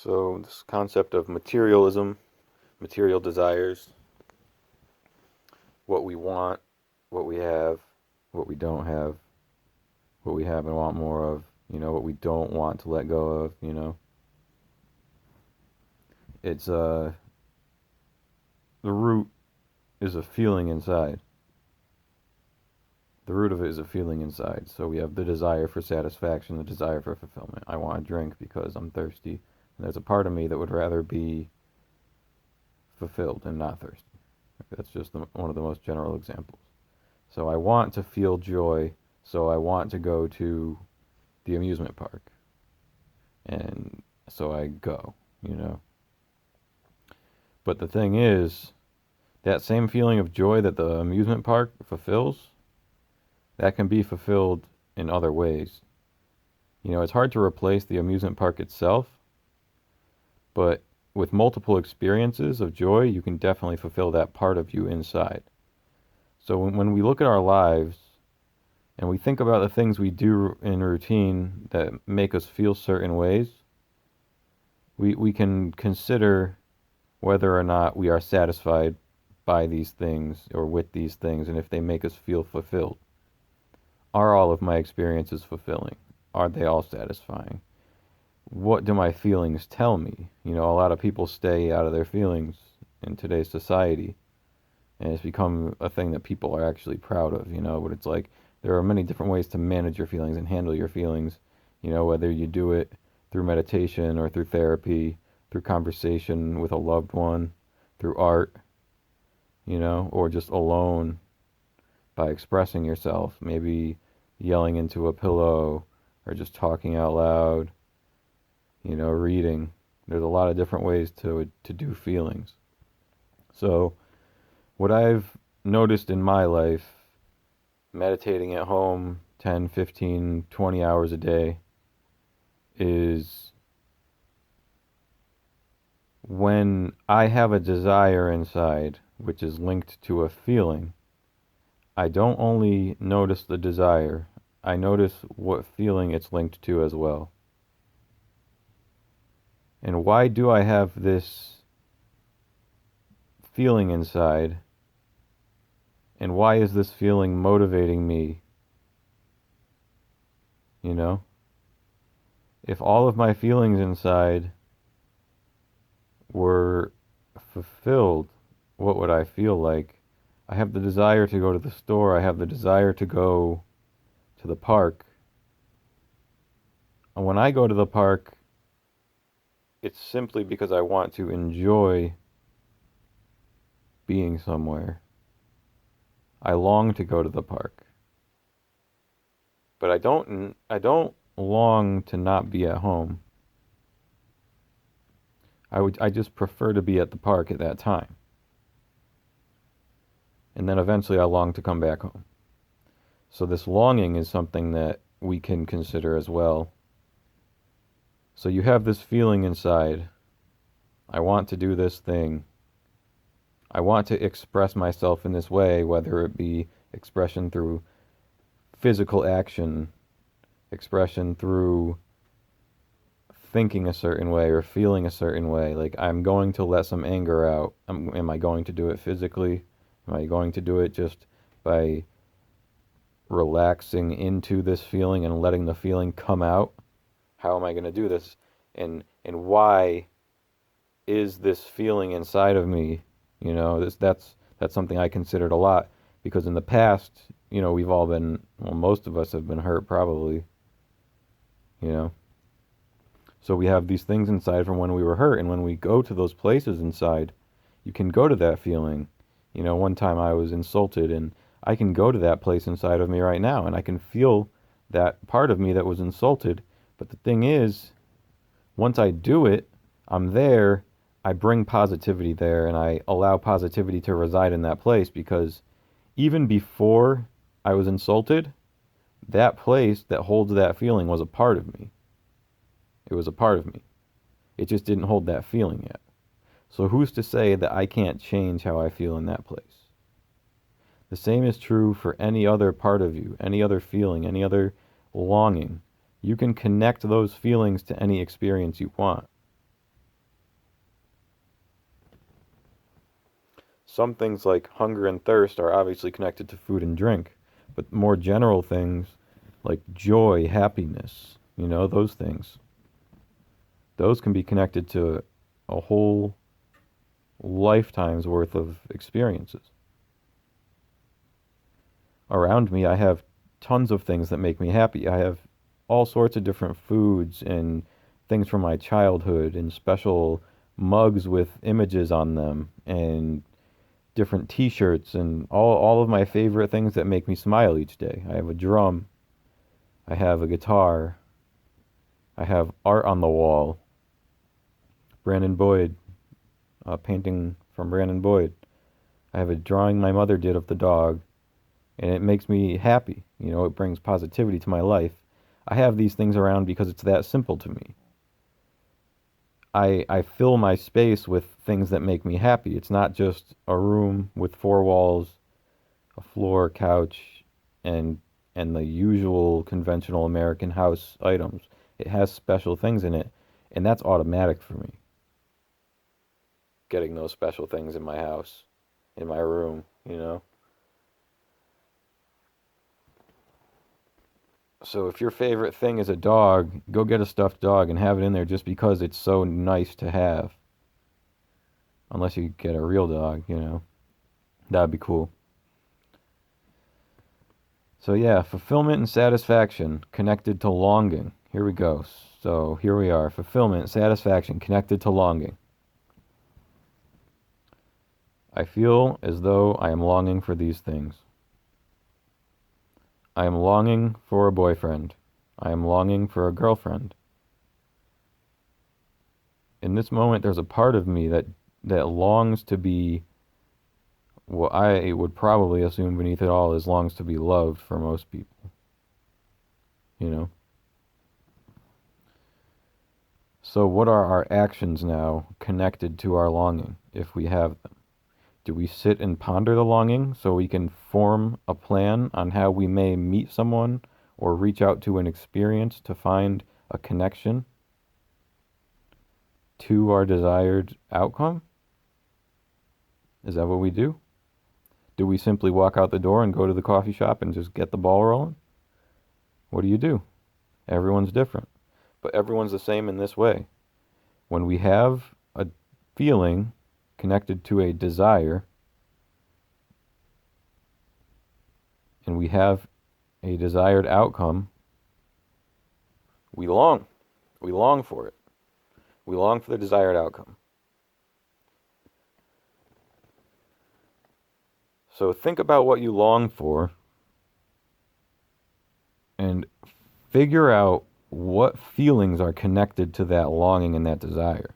So, this concept of materialism, material desires, what we want, what we have, what we don't have, what we have and want more of, what we don't want to let go of. It's the root is a feeling inside. The root of it is a feeling inside. So we have the desire for satisfaction, the desire for fulfillment. I want a drink because I'm thirsty. And there's a part of me that would rather be fulfilled and not thirsty. That's just one of the most general examples. So I want to feel joy, so I want to go to the amusement park. And so I go. But the thing is, that same feeling of joy that the amusement park fulfills, that can be fulfilled in other ways. It's hard to replace the amusement park itself, but with multiple experiences of joy, you can definitely fulfill that part of you inside. So when we look at our lives and we think about the things we do in routine that make us feel certain ways, we can consider whether or not we are satisfied by these things or with these things and if they make us feel fulfilled. Are all of my experiences fulfilling? Are they all satisfying? What do my feelings tell me? A lot of people stay out of their feelings in today's society, and it's become a thing that people are actually proud of, but it's like there are many different ways to manage your feelings and handle your feelings, whether you do it through meditation or through therapy, through conversation with a loved one, through art, or just alone by expressing yourself, maybe yelling into a pillow or just talking out loud, reading. There's a lot of different ways to do feelings. So what I've noticed in my life, meditating at home 10, 15, 20 hours a day, is when I have a desire inside, which is linked to a feeling, I don't only notice the desire, I notice what feeling it's linked to as well. And why do I have this feeling inside? And why is this feeling motivating me? If all of my feelings inside were fulfilled, what would I feel like? I have the desire to go to the store. I have the desire to go to the park. And when I go to the park, it's simply because I want to enjoy being somewhere. I long to go to the park. But I don't long to not be at home. I just prefer to be at the park at that time. And then eventually I long to come back home. So this longing is something that we can consider as well. So you have this feeling inside, I want to do this thing. I want to express myself in this way, whether it be expression through physical action, expression through thinking a certain way or feeling a certain way. Like, I'm going to let some anger out. Am I going to do it physically? Am I going to do it just by relaxing into this feeling and letting the feeling come out? How am I going to do this? And why is this feeling inside of me? That's something I considered a lot, because in the past, we've all been, well, most of us have been hurt probably, you know. So we have these things inside from when we were hurt, and when we go to those places inside, you can go to that feeling. One time I was insulted, and I can go to that place inside of me right now, and I can feel that part of me that was insulted. But the thing is, once I do it, I'm there, I bring positivity there, and I allow positivity to reside in that place, because even before I was insulted, that place that holds that feeling was a part of me. It was a part of me. It just didn't hold that feeling yet. So who's to say that I can't change how I feel in that place? The same is true for any other part of you, any other feeling, any other longing. You can connect those feelings to any experience you want. some things like hunger and thirst are obviously connected to food and drink, but more general things like joy, happiness, those things, those can be connected to a whole lifetime's worth of experiences. Around me, I have tons of things that make me happy. I have all sorts of different foods and things from my childhood and special mugs with images on them and different t-shirts and all of my favorite things that make me smile each day. I have a drum. I have a guitar. I have art on the wall. Brandon Boyd, a painting from Brandon Boyd. I have a drawing my mother did of the dog, and it makes me happy. It brings positivity to my life. I have these things around because it's that simple to me. I fill my space with things that make me happy. It's not just a room with four walls, a floor, couch, and the usual conventional American house items. It has special things in it, and that's automatic for me. Getting those special things in my house, in my room. So if your favorite thing is a dog, go get a stuffed dog and have it in there just because it's so nice to have. Unless you get a real dog. That'd be cool. So yeah, fulfillment and satisfaction connected to longing. Here we go. So here we are. Fulfillment, satisfaction connected to longing. I feel as though I am longing for these things. I am longing for a boyfriend. I am longing for a girlfriend. In this moment, there's a part of me that longs to be what I would probably assume beneath it all is longs to be loved for most people. So what are our actions now connected to our longing, if we have them? Do we sit and ponder the longing so we can form a plan on how we may meet someone or reach out to an experience to find a connection to our desired outcome? Is that what we do? Do we simply walk out the door and go to the coffee shop and just get the ball rolling? What do? Everyone's different, but everyone's the same in this way. When we have a feeling connected to a desire, and we have a desired outcome, we long. We long for it. We long for the desired outcome. So think about what you long for and figure out what feelings are connected to that longing and that desire.